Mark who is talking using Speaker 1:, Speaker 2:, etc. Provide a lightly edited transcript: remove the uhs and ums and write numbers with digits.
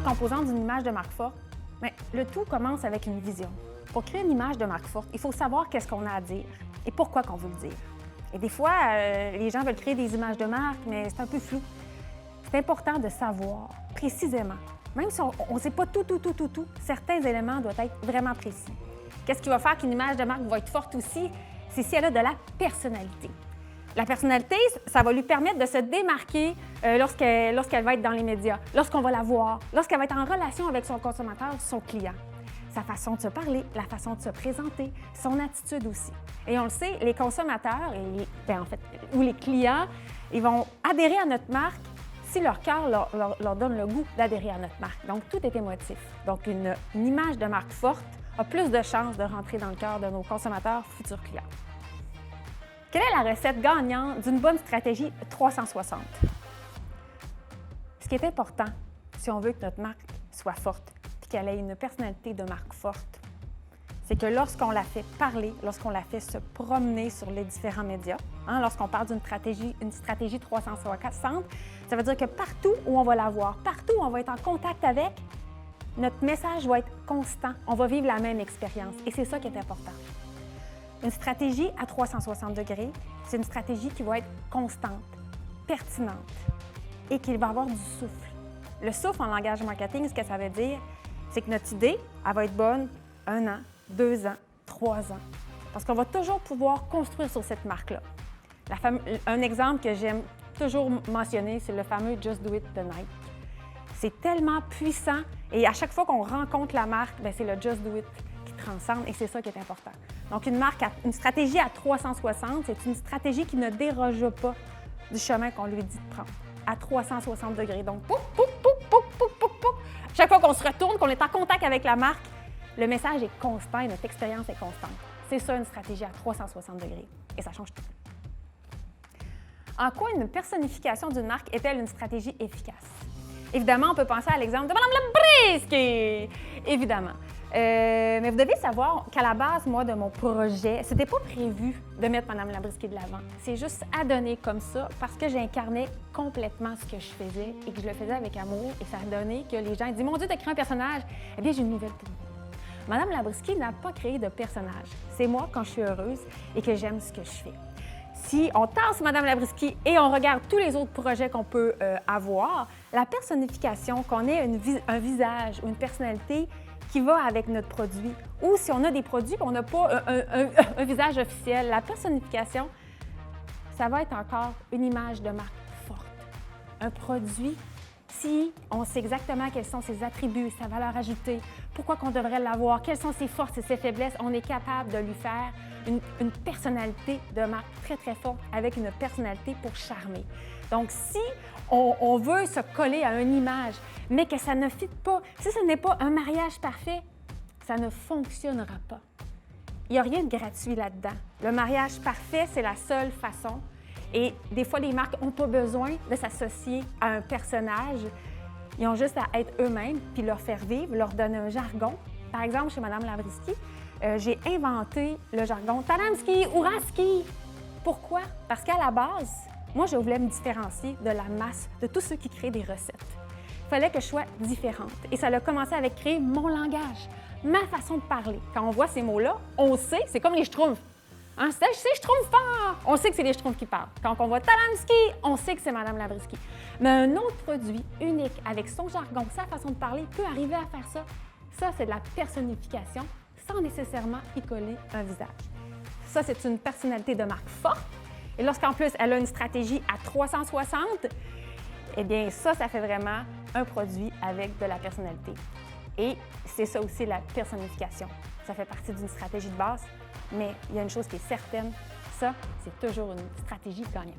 Speaker 1: composantes d'une image de marque forte, bien, le tout commence avec une vision. Pour créer une image de marque forte, il faut savoir qu'est-ce qu'on a à dire et pourquoi qu'on veut le dire. Et des fois, les gens veulent créer des images de marque, mais c'est un peu flou. C'est important de savoir précisément, même si on ne sait pas tout, certains éléments doivent être vraiment précis. Qu'est-ce qui va faire qu'une image de marque va être forte aussi? C'est si elle a de la personnalité. La personnalité, ça va lui permettre de se démarquer lorsqu'elle va être dans les médias, lorsqu'on va la voir, lorsqu'elle va être en relation avec son consommateur, son client. Sa façon de se parler, la façon de se présenter, son attitude aussi. Et on le sait, les consommateurs, ou les clients, ils vont adhérer à notre marque si leur cœur leur donne le goût d'adhérer à notre marque. Donc, tout est émotif. Donc, une image de marque forte a plus de chances de rentrer dans le cœur de nos consommateurs, futurs clients. Quelle est la recette gagnante d'une bonne stratégie 360? Ce qui est important, si on veut que notre marque soit forte et qu'elle ait une personnalité de marque forte, c'est que lorsqu'on la fait parler, lorsqu'on la fait se promener sur les différents médias, lorsqu'on parle d'une stratégie 360, ça veut dire que partout où on va la voir, partout où on va être en contact avec, notre message va être constant. On va vivre la même expérience et c'est ça qui est important. Une stratégie à 360 degrés, c'est une stratégie qui va être constante, pertinente et qui va avoir du souffle. Le souffle en langage marketing, ce que ça veut dire, c'est que notre idée, elle va être bonne 1 an, 2 ans, 3 ans. Parce qu'on va toujours pouvoir construire sur cette marque-là. Un exemple que j'aime toujours mentionner, c'est le fameux « Just do it tonight ». C'est tellement puissant et à chaque fois qu'on rencontre la marque, c'est le « Just do it » qui transcende et c'est ça qui est important. Donc, une stratégie à 360, c'est une stratégie qui ne déroge pas du chemin qu'on lui dit de prendre, à 360 degrés. Donc, chaque fois qu'on se retourne, qu'on est en contact avec la marque, le message est constant et notre expérience est constante. C'est ça, une stratégie à 360 degrés. Et ça change tout. En quoi une personnification d'une marque est-elle une stratégie efficace? Évidemment, on peut penser à l'exemple de Mme Labrisky! Évidemment. Mais vous devez savoir qu'à la base, moi, de mon projet, c'était pas prévu de mettre Mme Labrisky de l'avant. C'est juste adonné comme ça parce que j'incarnais complètement ce que je faisais et que je le faisais avec amour. Et ça a donné que les gens disent « Mon Dieu, tu as créé un personnage! » Eh bien, j'ai une nouvelle pour vous. Mme Labrisky n'a pas créé de personnage. C'est moi quand je suis heureuse et que j'aime ce que je fais. Si on tasse Mme Labrisky et on regarde tous les autres projets qu'on peut avoir, la personnification, qu'on ait un visage ou une personnalité qui va avec notre produit, ou si on a des produits et on n'a pas un visage officiel, la personnification, ça va être encore une image de marque forte. Un produit, si on sait exactement quels sont ses attributs, sa valeur ajoutée, pourquoi qu'on devrait l'avoir, quelles sont ses forces et ses faiblesses, on est capable de lui faire une personnalité de marque très, très forte avec une personnalité pour charmer. Donc, si on veut se coller à une image, mais que ça ne fit pas, si ce n'est pas un mariage parfait, ça ne fonctionnera pas. Il n'y a rien de gratuit là-dedans. Le mariage parfait, c'est la seule façon. Et des fois, les marques n'ont pas besoin de s'associer à un personnage. Ils ont juste à être eux-mêmes, puis leur faire vivre, leur donner un jargon. Par exemple, chez Mme Labrisky, j'ai inventé le jargon « Tadamski » ou « Raski ». Pourquoi? Parce qu'à la base, moi, je voulais me différencier de la masse, de tous ceux qui créent des recettes. Il fallait que je sois différente. Et ça a commencé avec créer mon langage, ma façon de parler. Quand on voit ces mots-là, on sait, c'est comme les Schtroumpfs. C'est Schtroumpf fort! On sait que c'est les Schtroumpfs qui parlent. Quand on voit Tadamski, on sait que c'est Mme Labrisky. Mais un autre produit unique, avec son jargon, sa façon de parler, peut arriver à faire ça. Ça, c'est de la personnification, sans nécessairement y coller un visage. Ça, c'est une personnalité de marque forte. Et lorsqu'en plus, elle a une stratégie à 360, eh bien, ça fait vraiment un produit avec de la personnalité. Et c'est ça aussi, la personnification. Ça fait partie d'une stratégie de base, mais il y a une chose qui est certaine, ça, c'est toujours une stratégie gagnante.